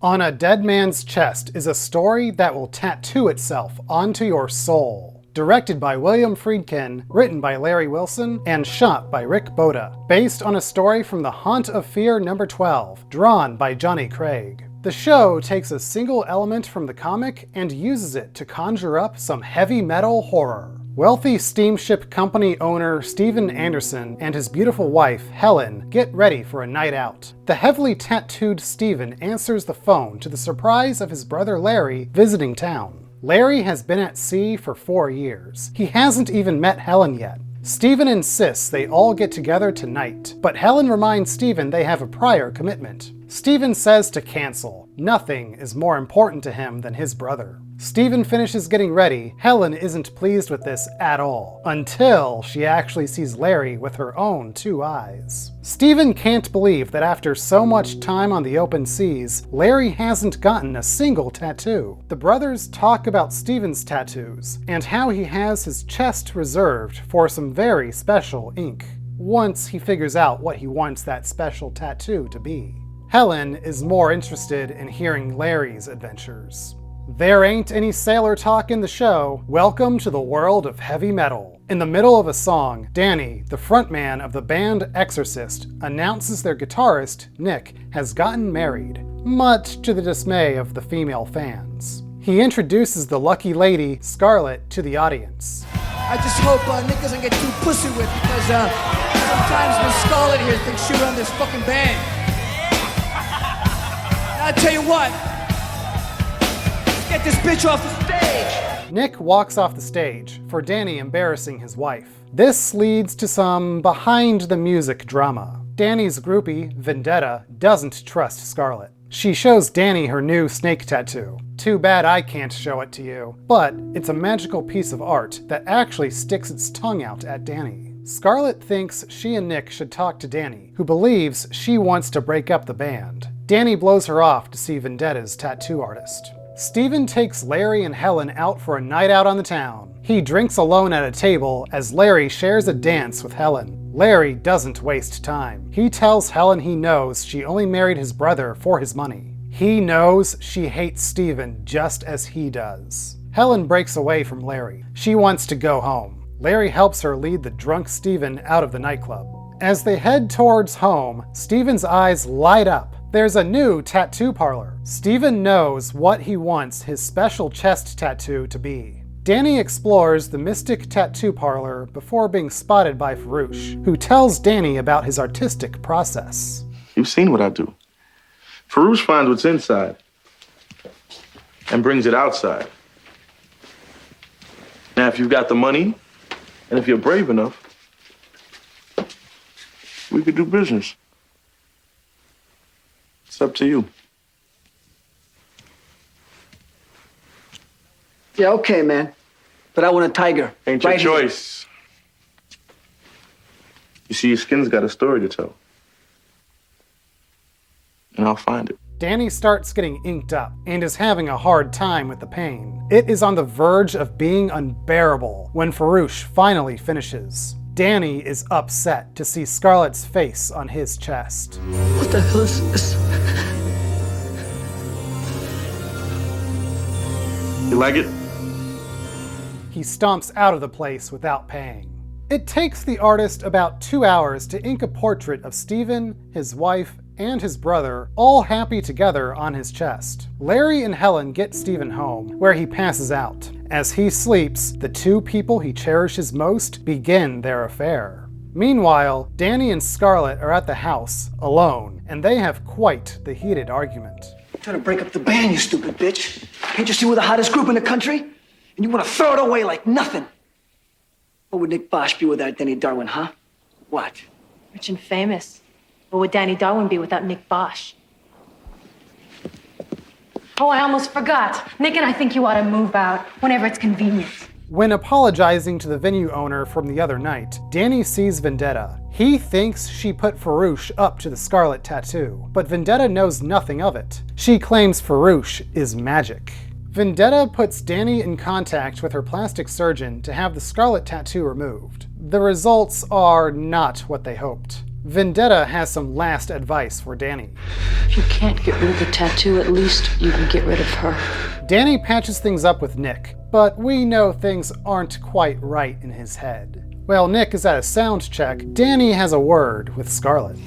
On a Dead Man's Chest is a story that will tattoo itself onto your soul. Directed by William Friedkin, written by Larry Wilson, and shot by Rick Boda. Based on a story from The Haunt of Fear number 12, drawn by Johnny Craig. The show takes a single element from the comic and uses it to conjure up some heavy metal horror. Wealthy steamship company owner Steven Anderson and his beautiful wife, Helen, get ready for a night out. The heavily tattooed Steven answers the phone to the surprise of his brother Larry visiting town. Larry has been at sea for 4 years. He hasn't even met Helen yet. Steven insists they all get together tonight, but Helen reminds Steven they have a prior commitment. Steven says to cancel. Nothing is more important to him than his brother. Steven finishes getting ready. Helen isn't pleased with this at all, until she actually sees Larry with her own 2 eyes. Steven can't believe that after so much time on the open seas, Larry hasn't gotten a single tattoo. The brothers talk about Steven's tattoos, and how he has his chest reserved for some very special ink, once he figures out what he wants that special tattoo to be. Helen is more interested in hearing Larry's adventures. There ain't any sailor talk in the show. Welcome to the world of heavy metal. In the middle of a song, Danny, the frontman of the band Exorcist, announces their guitarist, Nick, has gotten married, much to the dismay of the female fans. He introduces the lucky lady, Scarlett, to the audience. I just hope Nick doesn't get too pussy with, because sometimes when Scarlett here thinks she run this fucking band. I'll tell you what. Get this bitch off the stage! Nick walks off the stage, for Danny embarrassing his wife. This leads to some behind-the-music drama. Danny's groupie, Vendetta, doesn't trust Scarlett. She shows Danny her new snake tattoo. Too bad I can't show it to you, but it's a magical piece of art that actually sticks its tongue out at Danny. Scarlett thinks she and Nick should talk to Danny, who believes she wants to break up the band. Danny blows her off to see Vendetta's tattoo artist. Steven takes Larry and Helen out for a night out on the town. He drinks alone at a table as Larry shares a dance with Helen. Larry doesn't waste time. He tells Helen he knows she only married his brother for his money. He knows she hates Steven just as he does. Helen breaks away from Larry. She wants to go home. Larry helps her lead the drunk Steven out of the nightclub. As they head towards home, Steven's eyes light up. There's a new tattoo parlor. Steven knows what he wants his special chest tattoo to be. Danny explores the mystic tattoo parlor before being spotted by Farouche, who tells Danny about his artistic process. You've seen what I do. Farouche finds what's inside and brings it outside. Now, if you've got the money, and if you're brave enough, we could do business. It's up to you. Yeah, okay, man. But I want a tiger. Ain't your right choice. You see, your skin's got a story to tell. And I'll find it. Danny starts getting inked up and is having a hard time with the pain. It is on the verge of being unbearable when Farouche finally finishes. Danny is upset to see Scarlett's face on his chest. What the hell is this? You like it? He stomps out of the place without paying. It takes the artist about 2 hours to ink a portrait of Steven, his wife, and his brother, all happy together on his chest. Larry and Helen get Steven home, where he passes out. As he sleeps, the 2 people he cherishes most begin their affair. Meanwhile, Danny and Scarlett are at the house, alone, and they have quite the heated argument. You're trying to break up the band, you stupid bitch. Can't you see we're the hottest group in the country? And you want to throw it away like nothing. What would Nick Bosch be without Danny Darwin, huh? What? Rich and famous. What would Danny Darwin be without Nick Bosch? Oh, I almost forgot. Nick and I think you ought to move out whenever it's convenient. When apologizing to the venue owner from the other night, Danny sees Vendetta. He thinks she put Farouche up to the Scarlett tattoo, but Vendetta knows nothing of it. She claims Farouche is magic. Vendetta puts Danny in contact with her plastic surgeon to have the Scarlett tattoo removed. The results are not what they hoped. Vendetta has some last advice for Danny. If you can't get rid of the tattoo, at least you can get rid of her. Danny patches things up with Nick, but we know things aren't quite right in his head. While Nick is at a sound check, Danny has a word with Scarlet.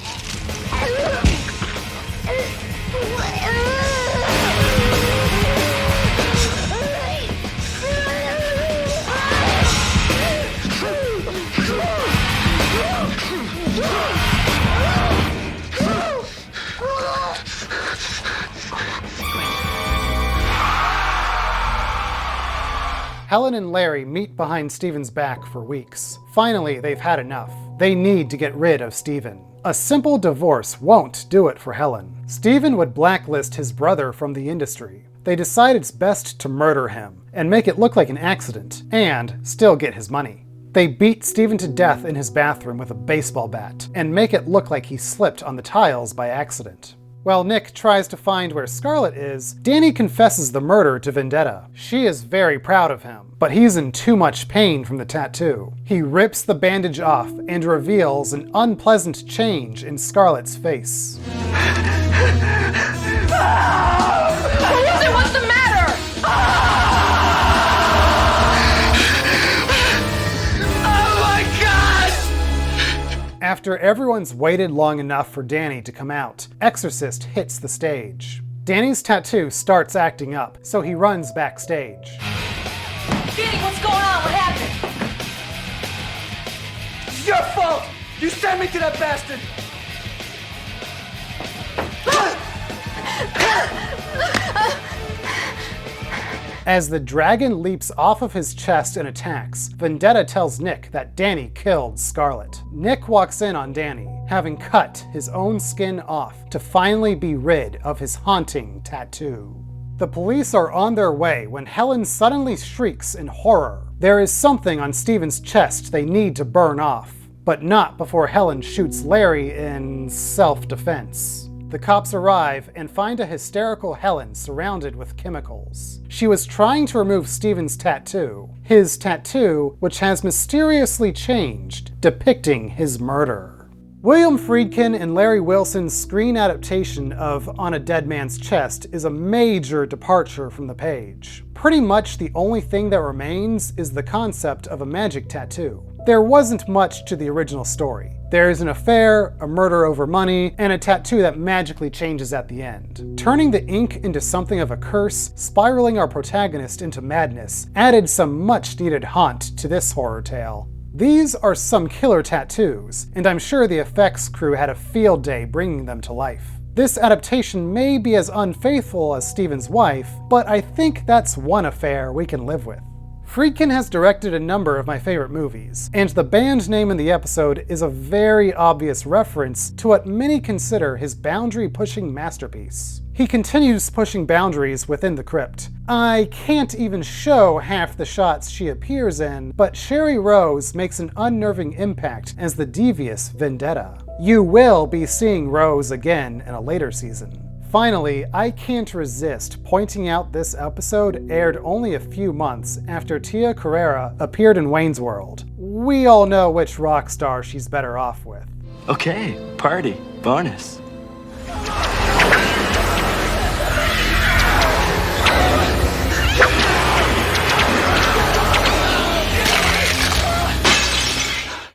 Helen and Larry meet behind Steven's back for weeks. Finally, they've had enough. They need to get rid of Steven. A simple divorce won't do it for Helen. Steven would blacklist his brother from the industry. They decide it's best to murder him and make it look like an accident, and still get his money. They beat Steven to death in his bathroom with a baseball bat and make it look like he slipped on the tiles by accident. While Nick tries to find where Scarlet is, Danny confesses the murder to Vendetta. She is very proud of him, but he's in too much pain from the tattoo. He rips the bandage off and reveals an unpleasant change in Scarlet's face. What's the matter? Oh my God! After everyone's waited long enough for Danny to come out, Exorcist hits the stage. Danny's tattoo starts acting up, so he runs backstage. Danny, what's going on? What happened? It's your fault! You sent me to that bastard! As the dragon leaps off of his chest and attacks, Vendetta tells Nick that Danny killed Scarlet. Nick walks in on Danny, having cut his own skin off to finally be rid of his haunting tattoo. The police are on their way when Helen suddenly shrieks in horror. There is something on Steven's chest they need to burn off, but not before Helen shoots Larry in self-defense. The cops arrive and find a hysterical Helen surrounded with chemicals. She was trying to remove Steven's tattoo, his tattoo which has mysteriously changed, depicting his murder. William Friedkin and Larry Wilson's screen adaptation of On a Dead Man's Chest is a major departure from the page. Pretty much the only thing that remains is the concept of a magic tattoo. There wasn't much to the original story. There is an affair, a murder over money, and a tattoo that magically changes at the end. Turning the ink into something of a curse, spiraling our protagonist into madness, added some much-needed haunt to this horror tale. These are some killer tattoos, and I'm sure the effects crew had a field day bringing them to life. This adaptation may be as unfaithful as Steven's wife, but I think that's one affair we can live with. Friedkin has directed a number of my favorite movies, and the band name in the episode is a very obvious reference to what many consider his boundary-pushing masterpiece. He continues pushing boundaries within the crypt. I can't even show half the shots she appears in, but Sherry Rose makes an unnerving impact as the devious Vendetta. You will be seeing Rose again in a later season. Finally, I can't resist pointing out this episode aired only a few months after Tia Carrera appeared in Wayne's World. We all know which rock star she's better off with. Okay, party, bonus.